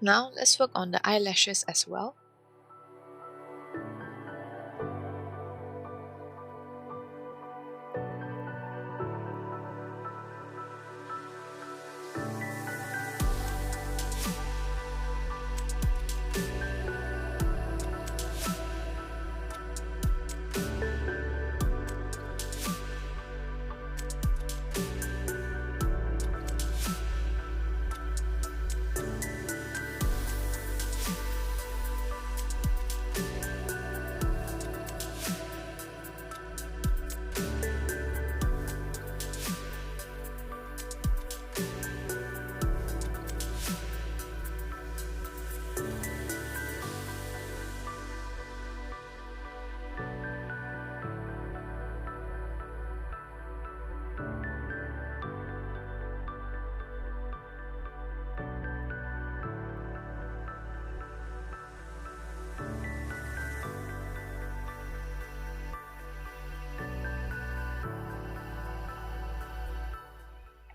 Now let's work on the eyelashes as well.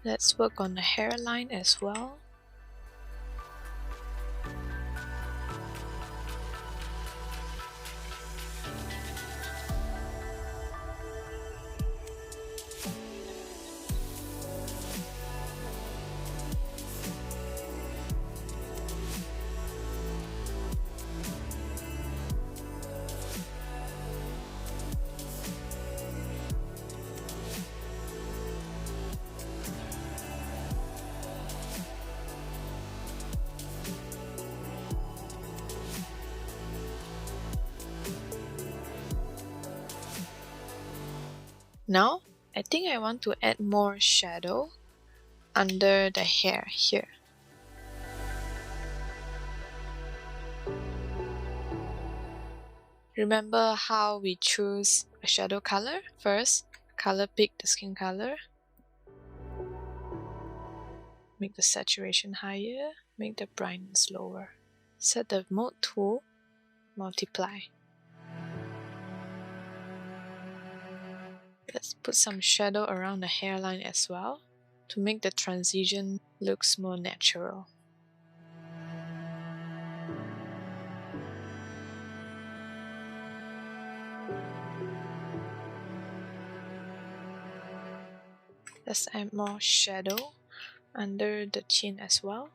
Let's work on the hairline as well. Now, I think I want to add more shadow under the hair here. Remember how we choose a shadow color? First, color pick the skin color. Make the saturation higher, make the brightness lower. Set the mode tool, multiply. Let's put some shadow around the hairline as well to make the transition looks more natural. Let's add more shadow under the chin as well.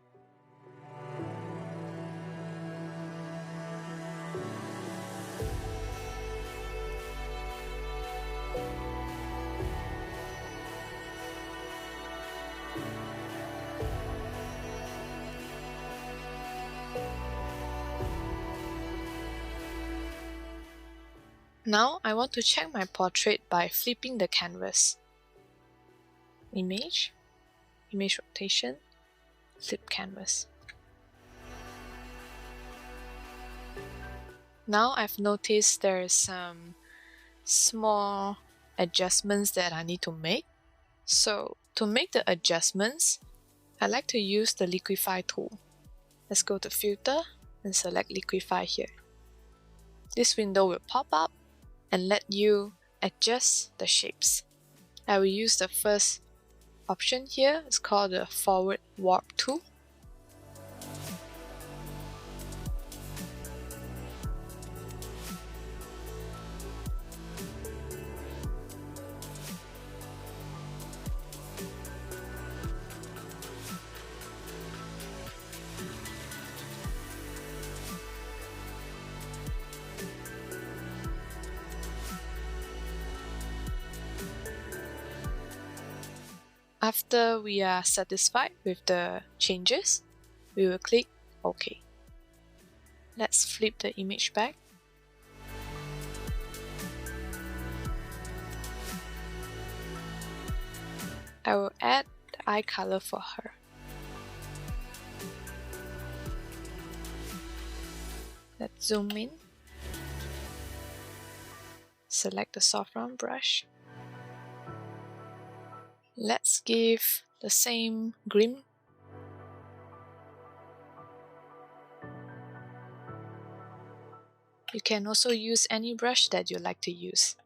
Now I want to check my portrait by flipping the canvas. Image rotation, flip canvas. Now I've noticed there is some small adjustments that I need to make. So to make the adjustments, I like to use the liquify tool. Let's go to filter and select liquify here. This window will pop up and let you adjust the shapes. I will use the first option here. It's called the forward warp tool. After we are satisfied with the changes, we will click OK. Let's flip the image back. I will add the eye color for her. Let's zoom in. Select the soft round brush. Let's give the same green. You can also use any brush that you like to use.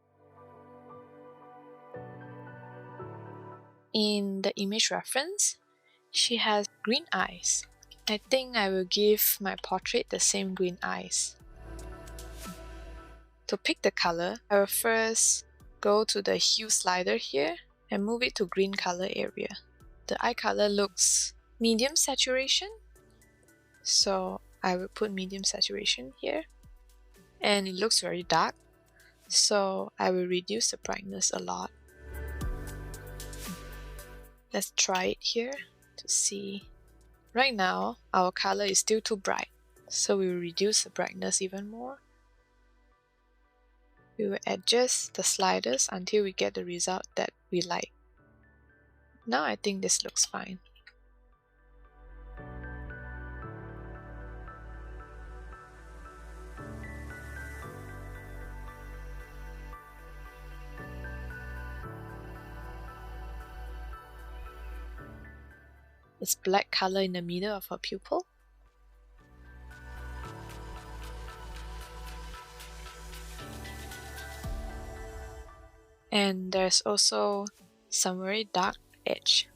In the image reference, she has green eyes. I think I will give my portrait the same green eyes. To pick the color, I will first go to the hue slider here and move it to green color area. The eye color looks medium saturation, so I will put medium saturation here. And it looks very dark, so I will reduce the brightness a lot. Let's try it here to see. Right now, our color is still too bright, so we will reduce the brightness even more. We will adjust the sliders until we get the result that we like. Now I think this looks fine. It's black color in the middle of her pupil. And there's also some very dark edge.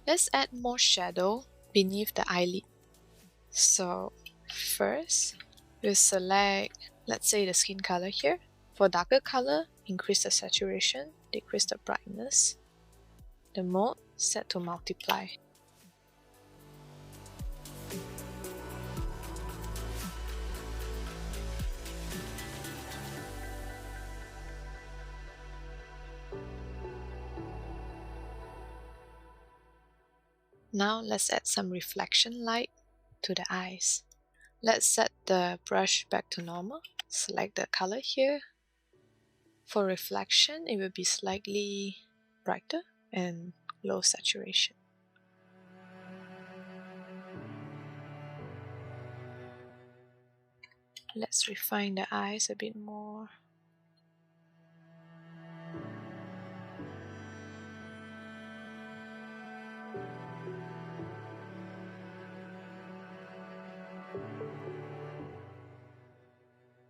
Let's add more shadow beneath the eyelid. So first, we'll select, let's say, the skin color here. For darker color, increase the saturation, decrease the brightness. The mode, set to multiply. Now let's add some reflection light to the eyes. Let's set the brush back to normal. Select the color here. For reflection, it will be slightly brighter and low saturation. Let's refine the eyes a bit more.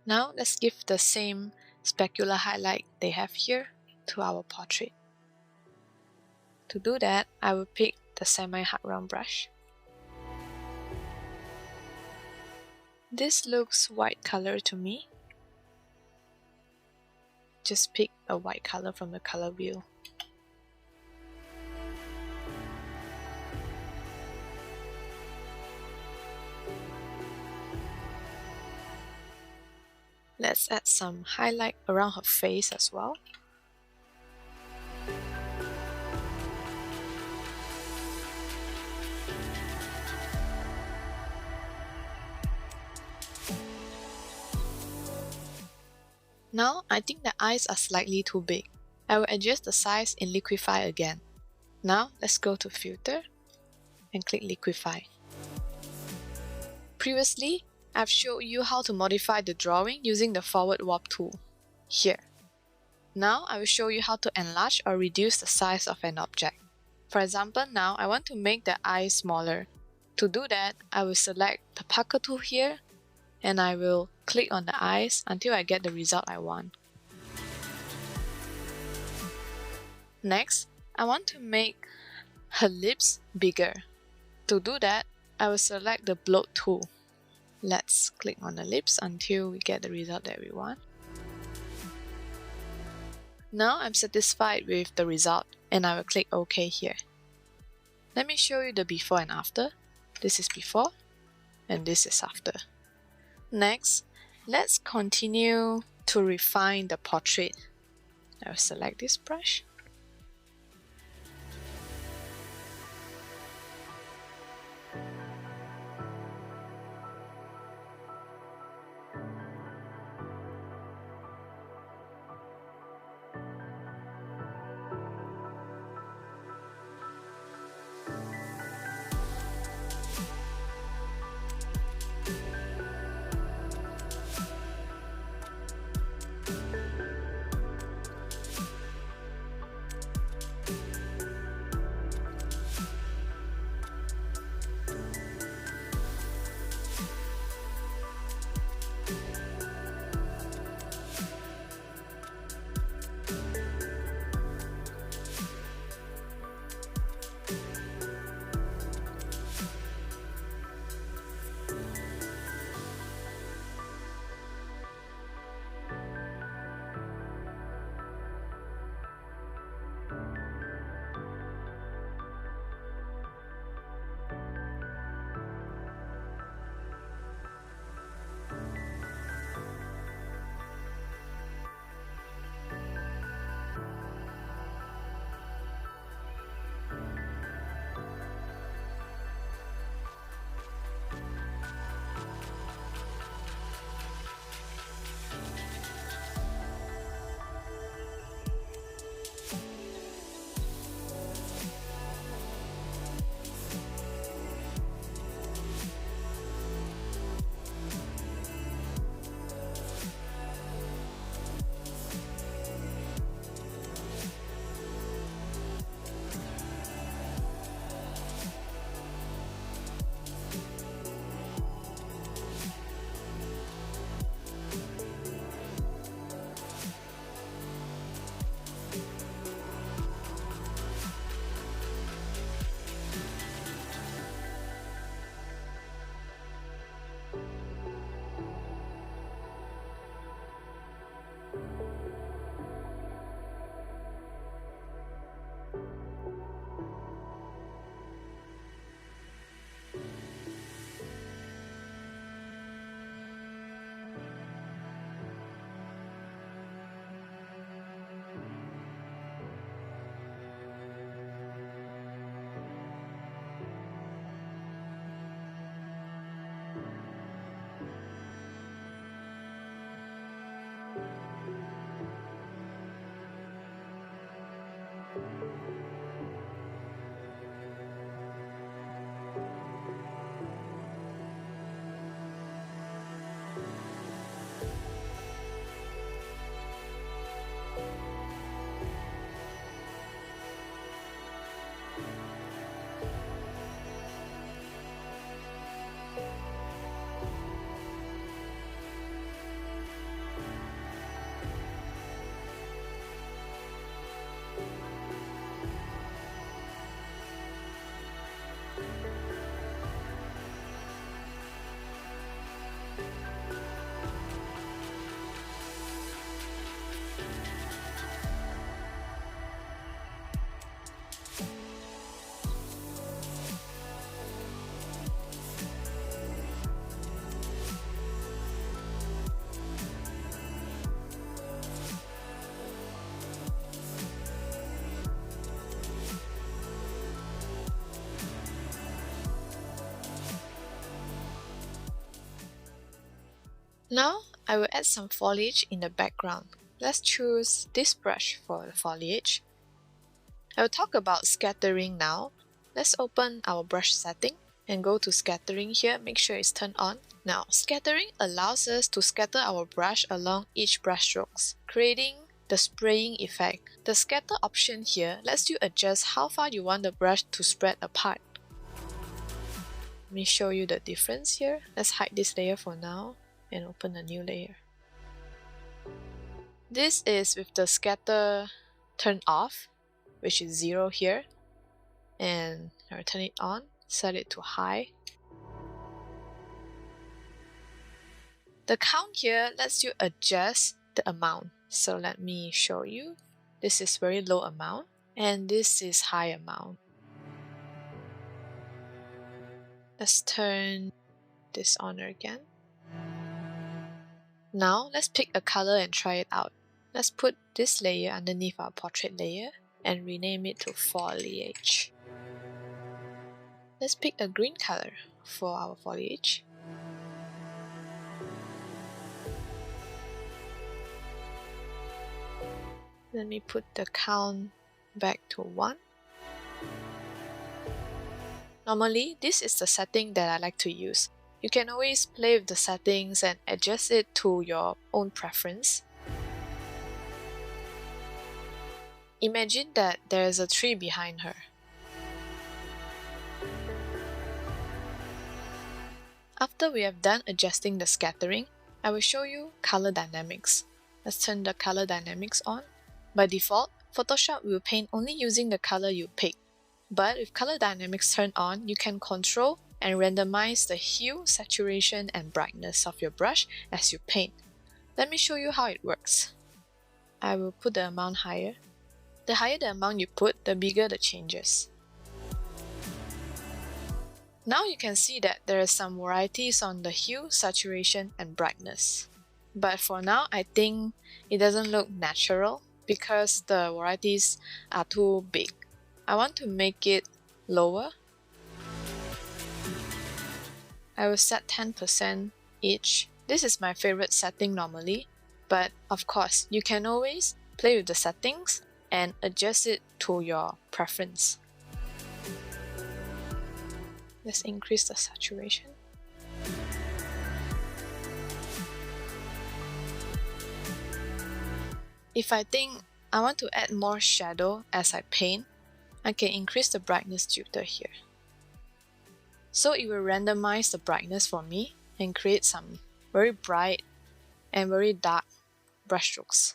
Now let's give the same specular highlight they have here to our portrait. To do that, I will pick the semi-hard round brush. This looks white color to me. Just pick a white color from the color wheel. Let's add some highlight around her face as well. Now, I think the eyes are slightly too big. I will adjust the size in Liquify again. Now, let's go to Filter and click Liquify. Previously, I've showed you how to modify the drawing using the forward warp tool here. Now I will show you how to enlarge or reduce the size of an object. For example, now I want to make the eye smaller. To do that, I will select the Pucker tool here and I will click on the eyes until I get the result I want. Next, I want to make her lips bigger. To do that, I will select the Bloat tool. Let's click on the lips until we get the result that we want. Now I'm satisfied with the result and I will click OK here. Let me show you the before and after. This is before and this is after. Next, let's continue to refine the portrait. I will select this brush. Now, I will add some foliage in the background. Let's choose this brush for the foliage. I will talk about scattering now. Let's open our brush setting and go to scattering here. Make sure it's turned on. Now, scattering allows us to scatter our brush along each brush strokes, creating the spraying effect. The scatter option here lets you adjust how far you want the brush to spread apart. Let me show you the difference here. Let's hide this layer for now and open a new layer. This is with the scatter turned off, which is 0 here, and I'll turn it on, set it to high. The count here lets you adjust the amount. So let me show you. This is very low amount and this is high amount. Let's turn this on again. Now let's pick a color and try it out. Let's put this layer underneath our portrait layer and rename it to foliage. Let's pick a green color for our foliage. Let me put the count back to 1. Normally, this is the setting that I like to use. You can always play with the settings and adjust it to your own preference. Imagine that there is a tree behind her. After we have done adjusting the scattering, I will show you color dynamics. Let's turn the color dynamics on. By default, Photoshop will paint only using the color you pick. But with color dynamics turned on, you can control and randomize the hue, saturation, and brightness of your brush as you paint. Let me show you how it works. I will put the amount higher. The higher the amount you put, the bigger the changes. Now you can see that there are some varieties on the hue, saturation, and brightness. But for now, I think it doesn't look natural because the varieties are too big. I want to make it lower. I will set 10% each. This is my favorite setting normally, but of course, you can always play with the settings and adjust it to your preference. Let's increase the saturation. If I think I want to add more shadow as I paint, I can increase the brightness tutor here. So it will randomize the brightness for me and create some very bright and very dark brushstrokes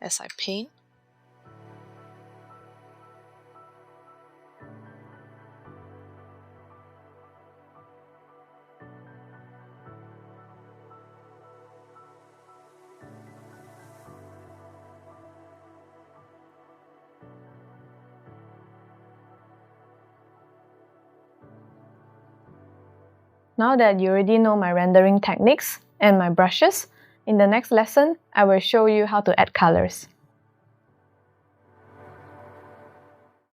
as I paint. Now that you already know my rendering techniques and my brushes, in the next lesson, I will show you how to add colors.